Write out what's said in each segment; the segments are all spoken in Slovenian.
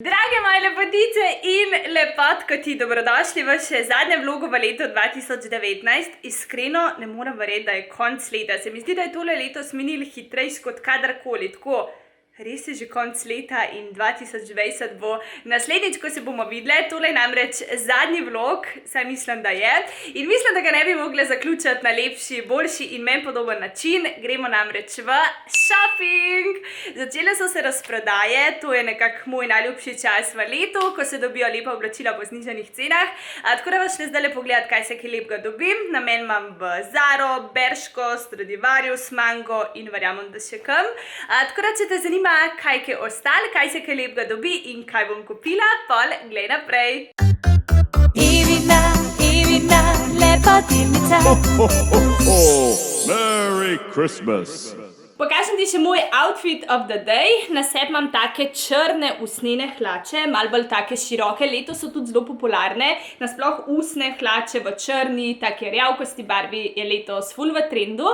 Drage moje lepotice in lepotki, dobrodošli v še zadnjem vlogu v letu 2019. Iskreno ne morem verjeti, da je konec leta. Se mi zdi, da je tole letos minilo hitrejš kot kadarkoli. Tako, res je že konec leta in 2020 bo naslednjič, ko se bomo videli. Tole je namreč zadnji vlog, saj mislim, da je. In mislim, da ga ne bi mogla zaključiti na lepši, boljši in meni podoben način. Gremo namreč v shopping. Začele so se razprodaje, to je nekako moj najljubši čas v letu, ko se dobijo lepa oblačila po znižanih cenah. Tako da vas šli zdaj pogledati, kaj se kaj lepega dobim. Namen imam v Zaro, Bershko, Stradivarius, Mango in verjamem, da še kam. Tako da, če te zanima, kaj je ostalo, kaj se kaj lepega dobi in kaj bom kupila, pol glej naprej. Ivina, lepotilnica. Merry Christmas. Pokažem ti še moj outfit of the day. Na sebi imam take črne usnjene hlače, malo bolj take široke. Letos so tudi zelo popularne. Nasploh usne hlače v črni, take rjavkasti barvi je letos ful v trendu.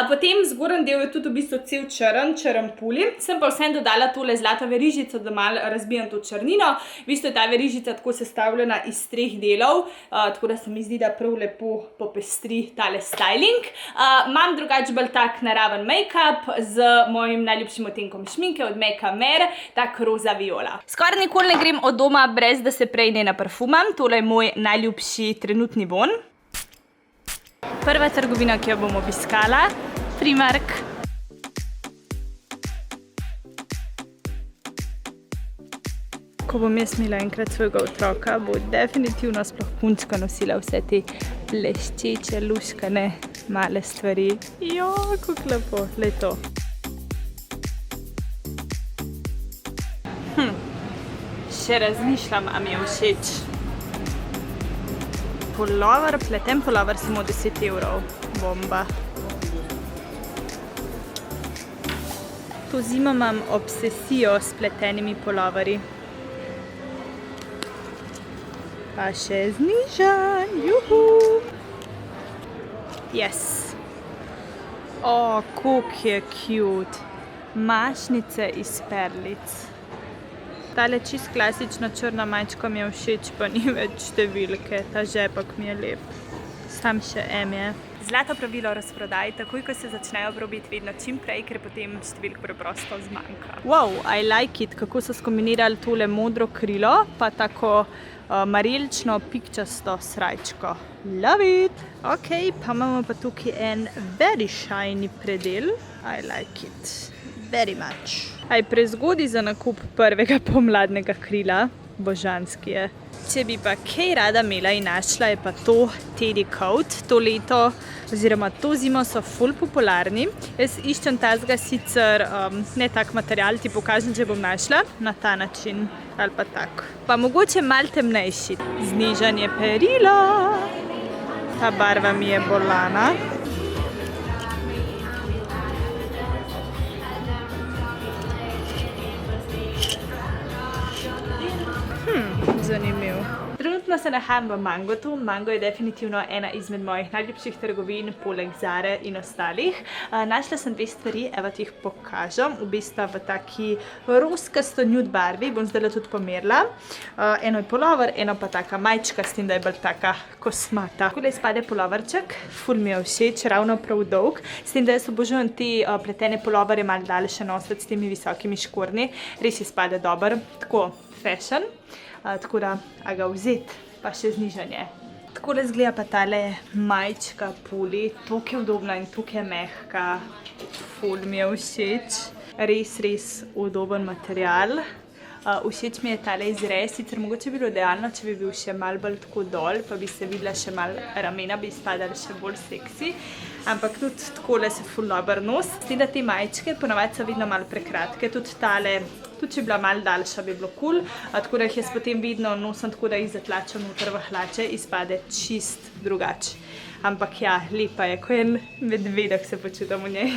Potem zgoren del je tudi v bistvu cel črn puli. Sem pa vsem dodala tole zlato verižico, da malo razbijam to črnino. V bistvu je ta verižica tako sestavljena iz 3 delov, tako da se mi zdi, da prav lepo popestri tale styling. Imam drugače bolj tak naraven make-up z mojim najljubšim odtenkom šminke od Make Mer, tak roza viola. Skoraj nikoli ne grem od doma, brez da se prej ne naparfumam. Tole je moj najljubši trenutni vonj. Prva trgovina, ki jo bom obiskala, Primark. Ko bom jaz imela enkrat svojega otroka, bo definitivno sploh punčka nosila vse te bleščeče, luškane, male stvari. Jo, kako lepo, le to. Še razmišljam, a mi je všeč. Polover, pleten polover, samo 10 evrov. Bomba. To zimo imam obsesijo s pletenimi poloverji. Pa še znižan, juhu! Yes! O, koliko je cute! Mašnice iz perlic. Tale čist klasična črna majčka mi je všeč, pa ni več številke. Ta žepak mi je lep. Sam še M je. Zlato pravilo razprodaj, takoj, ko se začnejo probiti vedno čim prej, ker potem številk preprosto zmanjka. Wow, I like it, kako so skombinirali tole modro krilo, pa tako marelično pikčasto srajčko. Love it! Ok, pa imamo pa tukaj en very shiny predel. I like it. Very much. Aj prezgodaj za nakup prvega pomladnega krila. Božanski je. Če bi pa kaj rada imela in našla, je pa to Teddy Coat. To leto oziroma to zimo so ful popularni. Jaz iščem tazga sicer ne tak material, ti pokažem, če bom našla na ta način ali pa tak. Pa mogoče malo temnejši. Znižanje perila. Ta barva mi je bolana. Zanimiv. Trenutno se nahajam v Mangotu. Mango je definitivno ena izmed mojih najljubših trgovin, poleg Zare in ostalih. Našla sem 2 stvari, evo ti jih pokažem. V bistvu v taki roskasto nude barvi, bom zdaj tudi pomerila. Eno je polover, eno pa taka majčka, s tem, da je bolj taka kosmata. Tukaj spade poloverček, ful mi je všeč, ravno prav dolg. S tem, da jaz obožujem te pletene polovere malo daljše nositi s temi visokimi škornji. Res je spade dober, tako fashion. Tako da, a ga vzeti, pa še znižanje. Takole izgleda pa tale majčka puli, toliko je udobna in toliko je mehka. Ful mi je všeč. Res udoben material. Všeč mi je tale izrez, sicer mogoče bi bilo idealno, če bi bil še malo bolj tako dol, pa bi se videla še malo ramena, bi izpadali še bolj seksi. Ampak tudi takole se ful dober nos. S tem, da te majčke ponavadi so vedno malo prekratke, tudi tale, tudi če bi bila malo daljša, bi bilo cool. Tako da jih jaz potem vedno nosim tako, da jih zatlačam noter v hlače, izpade čist drugače. Ampak ja, lepa je, ko en medvedek se počutam v njej.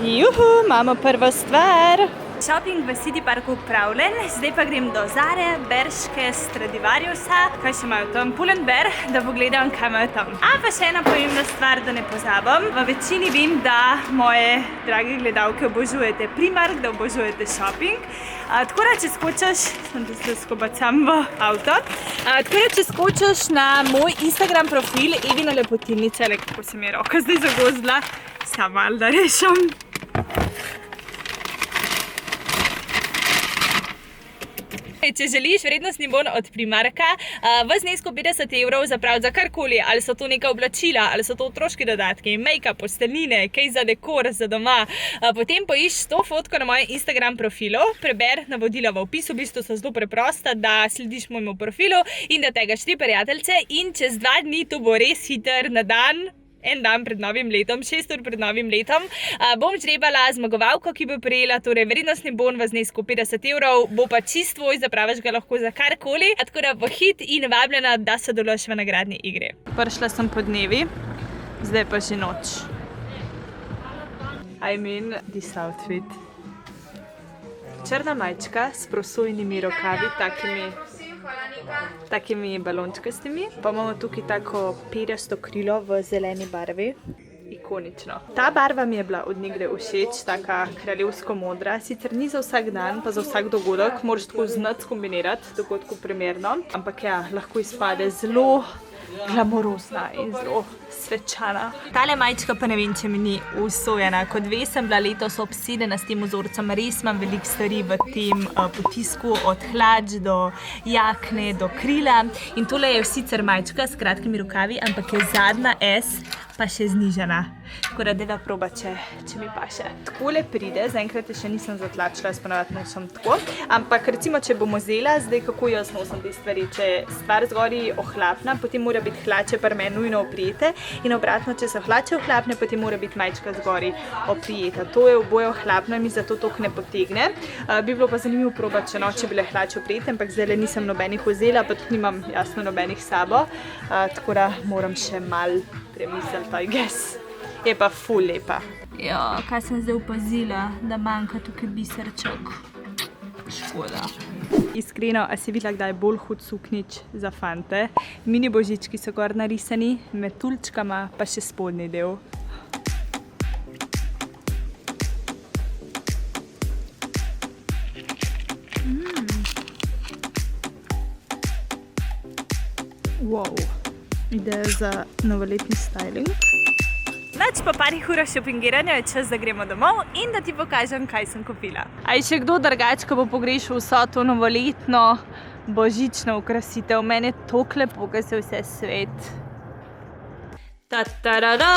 Juhu, imamo prvo stvar. Shopping v City Parku upravljen, zdaj pa grem do Zare, Berške, Stradivariusa, kaj še imajo tam, Pull&Bear, da pogledam, kaj imajo tam. A pa še ena pomembna stvar, da ne pozabim. V večini vem, da moje drage gledalke obožujete Primark, da obožujete shopping. Tako da, če skočiš, sem to se skobacam v avto, tako da, če skočiš na moj Instagram profil Evina Lepotilnica, kako se mi je roka zdaj zagozdila, sama da rešam. Če želiš vrednostni bon od Primarka, v znesku 50 € zapraviti za karkoli, ali so to neka oblačila, ali so to otroški dodatki, make-up, posteljnine, kaj za dekor, za doma, potem poišči to fotko na mojem Instagram profilu, preber navodila v opisu, v bistvu so zelo preprosta, da slediš mojemu profilu in da tegaš 3 prijateljce in čez 2 dni, to bo res hiter na dan, en dan pred novim letom, 6 ur pred novim letom, bom žrebala zmagovalko, ki bo prejela torej vrednostni bon v znesku 50 €, bo pa čist tvoj, zapraviš ga lahko za karkoli, tako da pohit in vabljena, da sodeluješ v nagradni igri. Prišla sem po dnevi, zdaj pa že noč. I mean, this outfit. Črna majčka s prosojnimi rokavi, takimi balončkastimi. Pa imamo tukaj tako perjasto krilo v zeleni barvi. Ikonično. Ta barva mi je bila od nekdaj všeč, taka kraljevsko modra. Sicer ni za vsak dan, pa za vsak dogodek. Moraš tako znati kombinirati, dogodku primerno. Ampak ja, lahko izpade zelo glamorozna in zelo svečana. Tale majčka pa ne vem, če mi ni usojena. Kot ve, sem bila letos obsedena s tem vzorcem. Res imam veliko stvari v tem potisku, od hlač do jakne, do krila. In tole je sicer majčka s kratkimi rokavi, ampak je zadnja S pa še znižana. Tako da deva proba, če mi paše. Takole pride, zaenkrat je še nisem zatlačila, jaz ponavadi nosim tako. Ampak recimo, če bomo vzela, zdaj kako jaz nosim te stvari, če je stvar zgori ohlapna, potem mora biti hlače pri meni nujno oprijete in obratno, če so hlače ohlapne, potem mora biti majčka zgori oprijeta. To je oboje ohlapno in mi zato toliko ne potegne. Bi bilo pa zanimivo probati, če bile hlače oprijete, ampak zdaj nisem nobenih vzela, pa tudi nimam jasno nobenih sabo, tako da moram še malo premisliti, I guess. Je pa ful lepa. Ja, kaj sem zdaj opazila, da manjka tukaj biserček. Škoda. Iskreno, a si videla, kdaj je bolj hud suknič za fante? Mini božički so gor narisani, med tulčkama pa še spodnji del. Wow. Ideja za novoletni styling. Nač po parih urah šopingiranja je čas, da gremo domov in da ti pokažem, kaj sem kupila. A je še kdo drugače, ko bo pogrešal vso to novoletno božično okrasitev? Meni je toliko lepo, ko se vse svet. Ta-ta-ra-ra!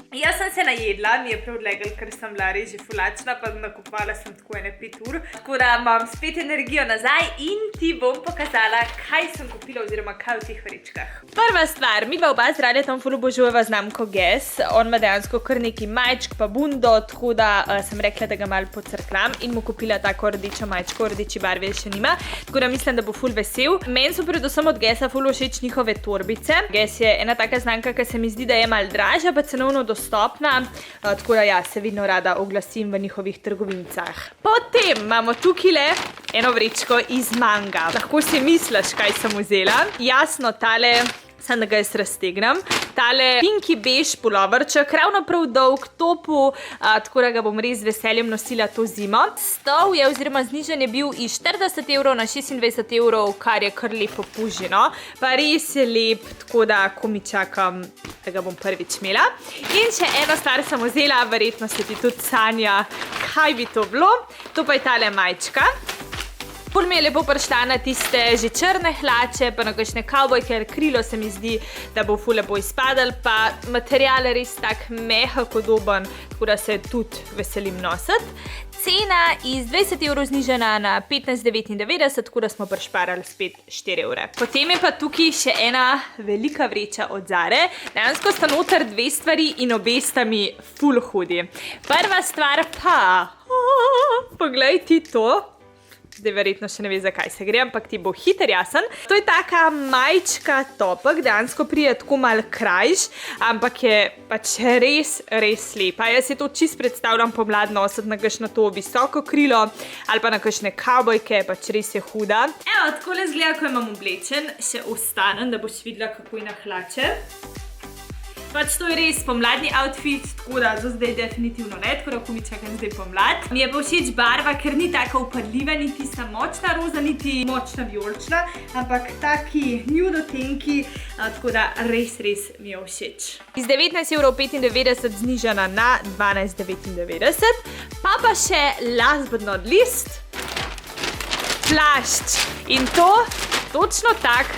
Jaz sem se najedla, mi je prav odlegel, ker sem bila res že fulačna, pa nakupovala sem tako ene 5 ur. Tako da imam spet energijo nazaj in ti bom pokazala, kaj sem kupila oziroma kaj v teh vrečkah. Prva stvar, mi dva oba z Radjetom ful obožujeva znamko Guess. On ima dejansko kar neki majčk pa bundo, tako da sem rekla, da ga malo pocrklam in mu kupila tako rdečo majčko, v rdeči barvi še nima. Tako da mislim, da bo ful vesel. Meni so predvsem od Guessa ful všeč njihove torbice. Guess je ena taka znamka, ki se mi zdi, da je malo dražja, pa cenovno dostopna, tako da ja, se vedno rada oglasim v njihovih trgovinicah. Potem imamo tukajle eno vrečko iz Manga. Lahko si misliš, kaj sem vzela. Jasno, tale, sem da ga jaz raztegnem. Tale pinki bež puloverček, ravno prav dolg, topu, tako da ga bom res z veseljem nosila to zimo. Stol je oziroma znižen je bil iz 40 € na 26 €, kar je kar lepo pužino. Pa res je lep, tako da komi čakam, da ga bom prvič imela. In še eno stvar sem vzela, verjetno se ti tudi sanja, kaj bi to bilo. To pa je tale majčka. Pol mi je lepo prišla na tiste že črne hlače, pa na kakšne kavbojke, ker krilo se mi zdi, da bo ful lepo izpadal, pa material je res tak mehak, udoben, tako da se tudi veselim nositi. Cena iz 20 € znižena na 15,99, tako da smo prišparali spet 4 €. Potem je pa tukaj še ena velika vreča od Zare. Dejansko sta noter 2 stvari in obe sta mi ful hudi. Prva stvar pa, poglej ti to. zdaj verjetno še ne ve, zakaj se gre, ampak ti bo hiter jasen. To je taka majčka topek, dejansko prije tako mal krajš, ampak je pač res lepa. Jaz si to čist predstavljam pomlad nositi na kakšno to visoko krilo ali pa na kakšne kavbojke, pač res je huda. Evo, takole izgleda, ko imam oblečen, še ostanem, da boš videla, kako je na hlače. Pač to je res pomladni outfit, tako da do zdaj definitivno ne, tako da komi čakam zdaj pomlad. Mi je pa všeč barva, ker ni taka upadljiva, niti sta močna roza, niti močna vijolična, ampak taki nude odtenki, tako da res mi je všeč. Iz 19,95 € znižana na 12,99, pa še last but not least, plašč. In to točno tak,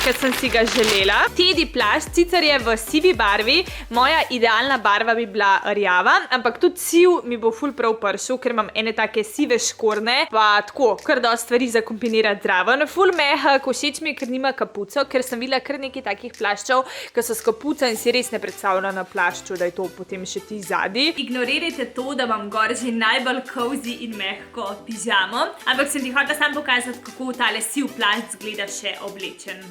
ker sem si ga želela. Teddy plašč, sicer je v sivi barvi, moja idealna barva bi bila rjava, ampak tudi siv mi bo ful prav pršel, ker imam ene take sive škorne, pa tako, kar dosti stvari za kombinirati zraven. Ful mehak, všeč mi je, ker nima kapuco, ker sem videla kar nekaj takih plaščev, ki so s kapuco in si res ne predstavlja na plašču, da je to potem še ti zadnji. Ignorirajte to, da vam gor že najbolj cozy in mehko pižamo, ampak sem ti hotela samo pokazati, kako tale siv plašč zgleda še oblečen.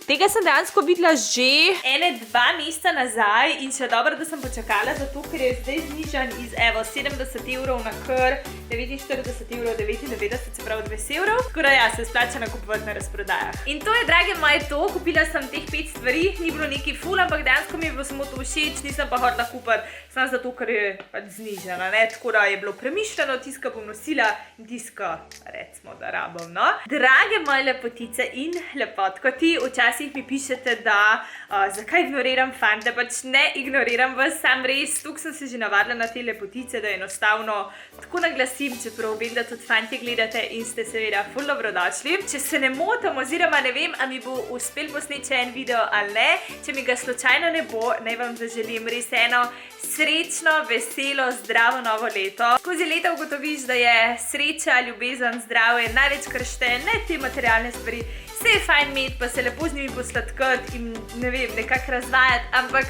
Tega sem dejansko videla že 1-2 meseca nazaj in še dobro, da sem počakala, zato ker je zdaj znižan iz 70 € na kar 49,99 €, se pravi 20 €. Tako da ja, se splača nakupovati na razprodajah. In to je, drage moje, to. Kupila sem teh 5 stvari, ni bilo neki ful, ampak dejansko mi je bilo samo to všeč, nisem pa hotela kupiti, samo zato, ker je pač znižana, ne? Tako da je bilo premišljeno, tiska bom nosila in tiska, recimo, da rabom, no. Drage moje lepotice in lepotkoti, včasih mi pišete, da zakaj ignoriram fante, pač ne ignoriram vas, sam res, tukaj sem se že navadila na te lepotice, da enostavno tako naglasim, čeprav vem, da tudi fantje gledate in ste seveda ful dobrodošli. Če se ne motim, oziroma ne vem, a mi bo uspel posneti še en video ali ne, če mi ga slučajno ne bo, naj vam zaželim res eno srečno, veselo, zdravo novo leto. Skozi leta ugotoviš, da je sreča, ljubezen, zdravje največ, kar šteje, ne te materialne stvari. Vse je fajn imeti, pa se lepo z njimi posladkati in ne vem, nekako razvajati, ampak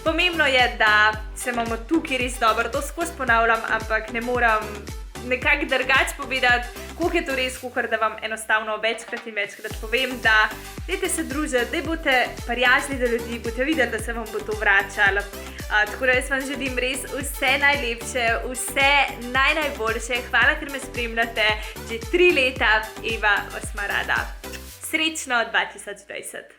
pomembno je, da se imamo tukaj res dobro. To skozi ponavljam, ampak ne moram nekako drugače povedati, koliko je to res, kakor da vam enostavno večkrat in večkrat povem, da dajte se družiti, da boste prijazni do ljudi, boste videli, da se vam bo to vračalo. Tako da jaz vam želim res vse najlepše, vse najboljše. Hvala, ker me spremljate. Že 3 leta, Eva vas ima rada. Srečno 2020!